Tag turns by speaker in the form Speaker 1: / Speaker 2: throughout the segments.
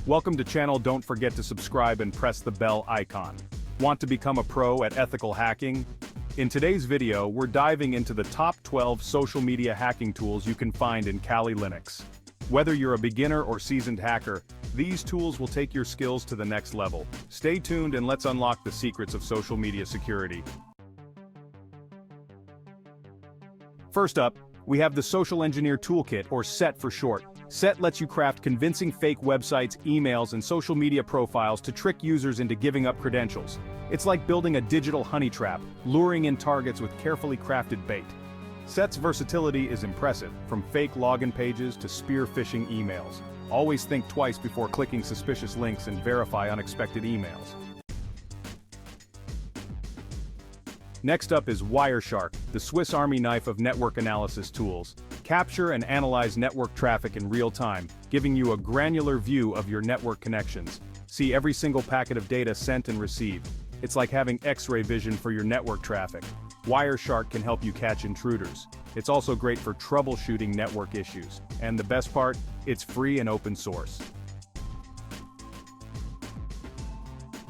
Speaker 1: Welcome to channel. Don't forget to subscribe and press the bell icon. Want to become a pro at ethical hacking? In today's video, we're diving into the top 12 social media hacking tools you can find in Kali Linux. Whether you're a beginner or seasoned hacker, these tools will take your skills to the next level. Stay tuned and let's unlock the secrets of social media security. First up, we have the Social Engineer Toolkit, or SET for short. SET lets you craft convincing fake websites, emails, and social media profiles to trick users into giving up credentials. It's like building a digital honey trap, luring in targets with carefully crafted bait. SET's versatility is impressive, from fake login pages to spear phishing emails. Always think twice before clicking suspicious links and verify unexpected emails. Next up is Wireshark, the Swiss Army knife of network analysis tools. Capture and analyze network traffic in real time, giving you a granular view of your network connections. See every single packet of data sent and received. It's like having X-ray vision for your network traffic. Wireshark can help you catch intruders. It's also great for troubleshooting network issues. And the best part, it's free and open source.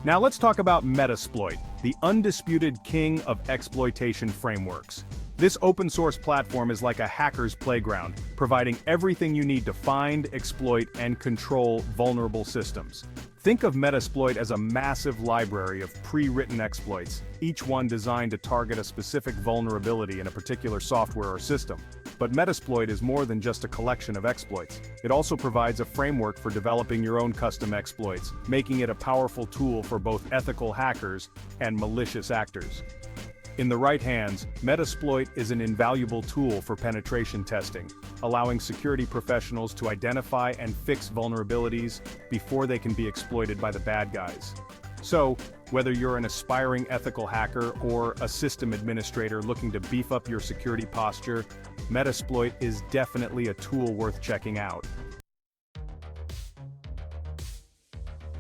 Speaker 1: Now let's talk about Metasploit, the undisputed king of exploitation frameworks. This open-source platform is like a hacker's playground, providing everything you need to find, exploit, and control vulnerable systems. Think of Metasploit as a massive library of pre-written exploits, each one designed to target a specific vulnerability in a particular software or system. But Metasploit is more than just a collection of exploits. It also provides a framework for developing your own custom exploits, making it a powerful tool for both ethical hackers and malicious actors. In the right hands, Metasploit is an invaluable tool for penetration testing, allowing security professionals to identify and fix vulnerabilities before they can be exploited by the bad guys. So, whether you're an aspiring ethical hacker or a system administrator looking to beef up your security posture, Metasploit is definitely a tool worth checking out.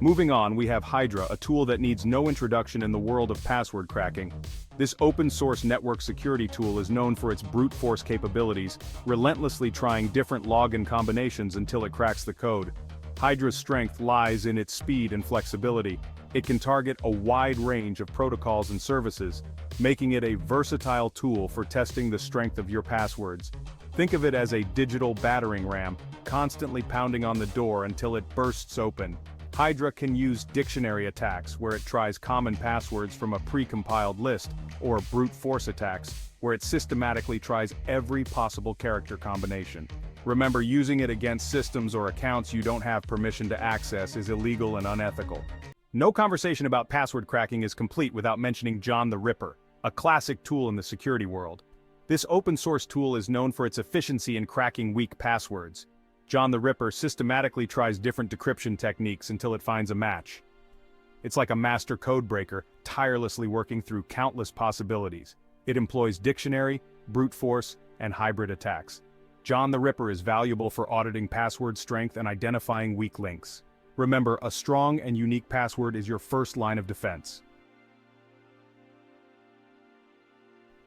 Speaker 1: Moving on, we have Hydra, a tool that needs no introduction in the world of password cracking. This open-source network security tool is known for its brute force capabilities, relentlessly trying different login combinations until it cracks the code. Hydra's strength lies in its speed and flexibility. It can target a wide range of protocols and services, making it a versatile tool for testing the strength of your passwords. Think of it as a digital battering ram, constantly pounding on the door until it bursts open. Hydra can use dictionary attacks, where it tries common passwords from a pre-compiled list, or brute force attacks, where it systematically tries every possible character combination. Remember, using it against systems or accounts you don't have permission to access is illegal and unethical. No conversation about password cracking is complete without mentioning John the Ripper, a classic tool in the security world. This open-source tool is known for its efficiency in cracking weak passwords. John the Ripper systematically tries different decryption techniques until it finds a match. It's like a master code breaker, tirelessly working through countless possibilities. It employs dictionary, brute force, and hybrid attacks. John the Ripper is valuable for auditing password strength and identifying weak links. Remember, a strong and unique password is your first line of defense.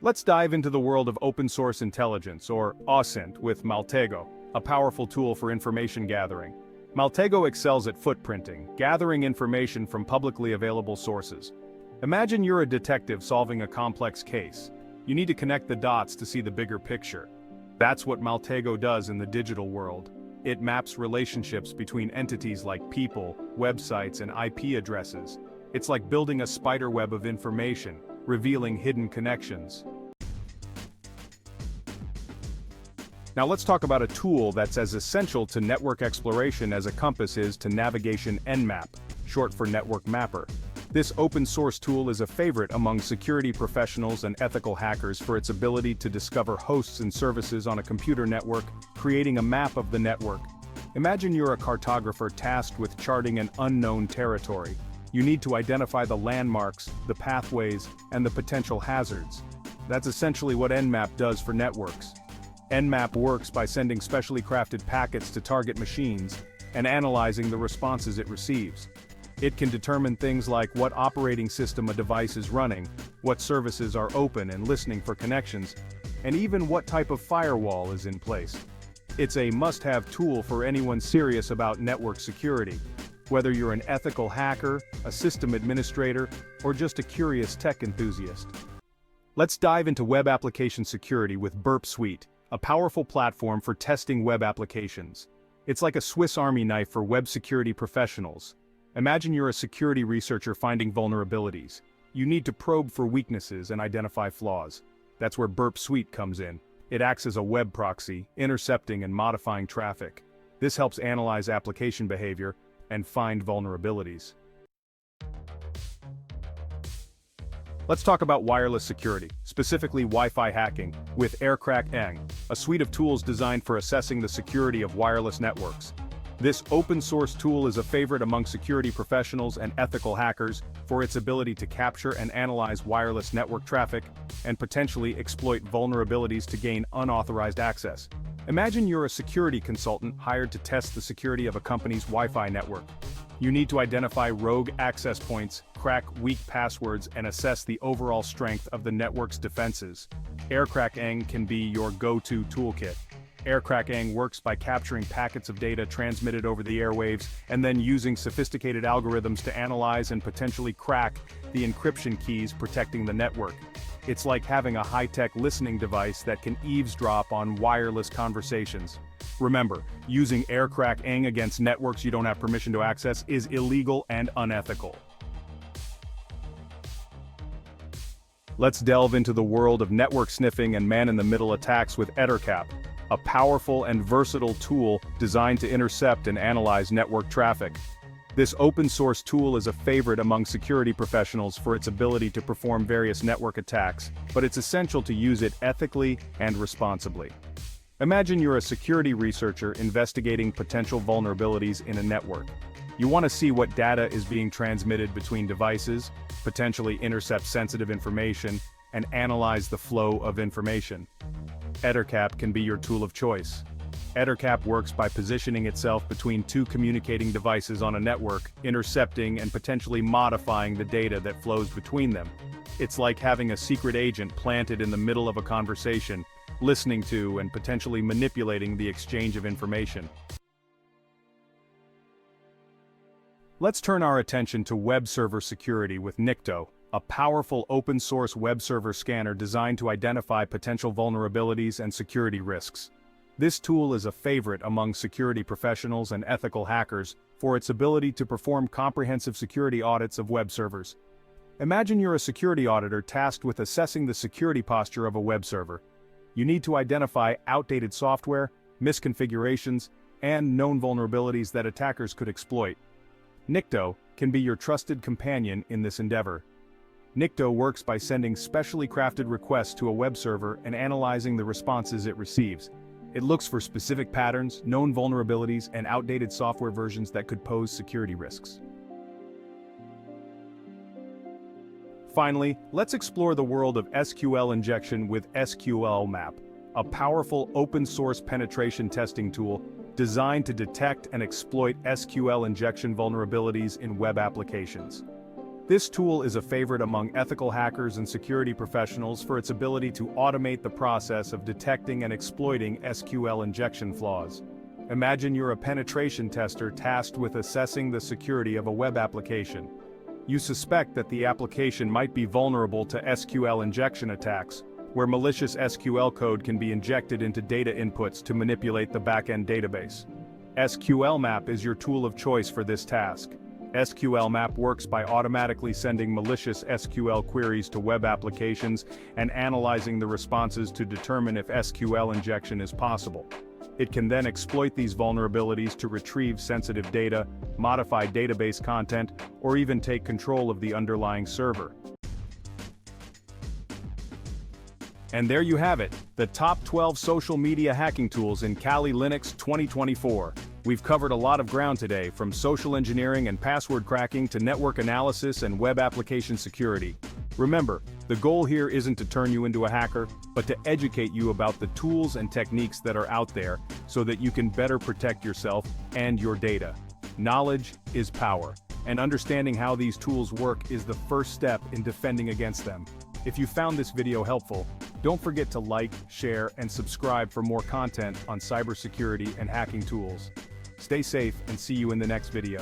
Speaker 1: Let's dive into the world of open-source intelligence, or OSINT, with Maltego, a powerful tool for information gathering. Maltego excels at footprinting, gathering information from publicly available sources. Imagine you're a detective solving a complex case. You need to connect the dots to see the bigger picture. That's what Maltego does in the digital world. It maps relationships between entities like people, websites, and IP addresses. It's like building a spider web of information, revealing hidden connections. Now let's talk about a tool that's as essential to network exploration as a compass is to navigation: Nmap, short for Network Mapper. This open-source tool is a favorite among security professionals and ethical hackers for its ability to discover hosts and services on a computer network, creating a map of the network. Imagine you're a cartographer tasked with charting an unknown territory. You need to identify the landmarks, the pathways, and the potential hazards. That's essentially what Nmap does for networks. Nmap works by sending specially crafted packets to target machines and analyzing the responses it receives. It can determine things like what operating system a device is running, what services are open and listening for connections, and even what type of firewall is in place. It's a must-have tool for anyone serious about network security. Whether you're an ethical hacker, a system administrator, or just a curious tech enthusiast. Let's dive into web application security with Burp Suite, a powerful platform for testing web applications. It's like a Swiss Army knife for web security professionals. Imagine you're a security researcher finding vulnerabilities. You need to probe for weaknesses and identify flaws. That's where Burp Suite comes in. It acts as a web proxy, intercepting and modifying traffic. This helps analyze application behavior and find vulnerabilities. Let's talk about wireless security, specifically Wi-Fi hacking, with Extraordinaire, a suite of tools designed for assessing the security of wireless networks. This open-source tool is a favorite among security professionals and ethical hackers for its ability to capture and analyze wireless network traffic and potentially exploit vulnerabilities to gain unauthorized access. Imagine you're a security consultant hired to test the security of a company's Wi-Fi network. You need to identify rogue access points, crack weak passwords, and assess the overall strength of the network's defenses. Extraordinaire can be your go-to toolkit. Extraordinaire works by capturing packets of data transmitted over the airwaves and then using sophisticated algorithms to analyze and potentially crack the encryption keys protecting the network. It's like having a high-tech listening device that can eavesdrop on wireless conversations. Remember, using Extraordinaire against networks you don't have permission to access is illegal and unethical. Let's delve into the world of network sniffing and man-in-the-middle attacks with Extraordinaire, a powerful and versatile tool designed to intercept and analyze network traffic. This open-source tool is a favorite among security professionals for its ability to perform various network attacks, but it's essential to use it ethically and responsibly. Imagine you're a security researcher investigating potential vulnerabilities in a network. You want to see what data is being transmitted between devices, potentially intercept sensitive information, and analyze the flow of information. Extraordinaire can be your tool of choice. Extraordinaire works by positioning itself between two communicating devices on a network, intercepting and potentially modifying the data that flows between them. It's like having a secret agent planted in the middle of a conversation, listening to and potentially manipulating the exchange of information. Let's turn our attention to web server security with Nikto, a powerful open-source web server scanner designed to identify potential vulnerabilities and security risks. This tool is a favorite among security professionals and ethical hackers for its ability to perform comprehensive security audits of web servers. Imagine you're a security auditor tasked with assessing the security posture of a web server. You need to identify outdated software, misconfigurations, and known vulnerabilities that attackers could exploit. Nikto can be your trusted companion in this endeavor. Nikto works by sending specially crafted requests to a web server and analyzing the responses it receives. It looks for specific patterns, known vulnerabilities, and outdated software versions that could pose security risks. Finally, let's explore the world of SQL injection with SQL Map, a powerful open-source penetration testing tool designed to detect and exploit SQL injection vulnerabilities in web applications. This tool is a favorite among ethical hackers and security professionals for its ability to automate the process of detecting and exploiting SQL injection flaws. Imagine you're a penetration tester tasked with assessing the security of a web application. You suspect that the application might be vulnerable to SQL injection attacks, where malicious SQL code can be injected into data inputs to manipulate the backend database. SQL Map is your tool of choice for this task. SQL Map works by automatically sending malicious SQL queries to web applications and analyzing the responses to determine if SQL injection is possible. It can then exploit these vulnerabilities to retrieve sensitive data, modify database content, or even take control of the underlying server. And there you have it, the top 12 social media hacking tools in Kali Linux 2024. We've covered a lot of ground today, from social engineering and password cracking to network analysis and web application security. Remember, the goal here isn't to turn you into a hacker, but to educate you about the tools and techniques that are out there so that you can better protect yourself and your data. Knowledge is power, and understanding how these tools work is the first step in defending against them. If you found this video helpful, don't forget to like, share, and subscribe for more content on cybersecurity and hacking tools. Stay safe and see you in the next video.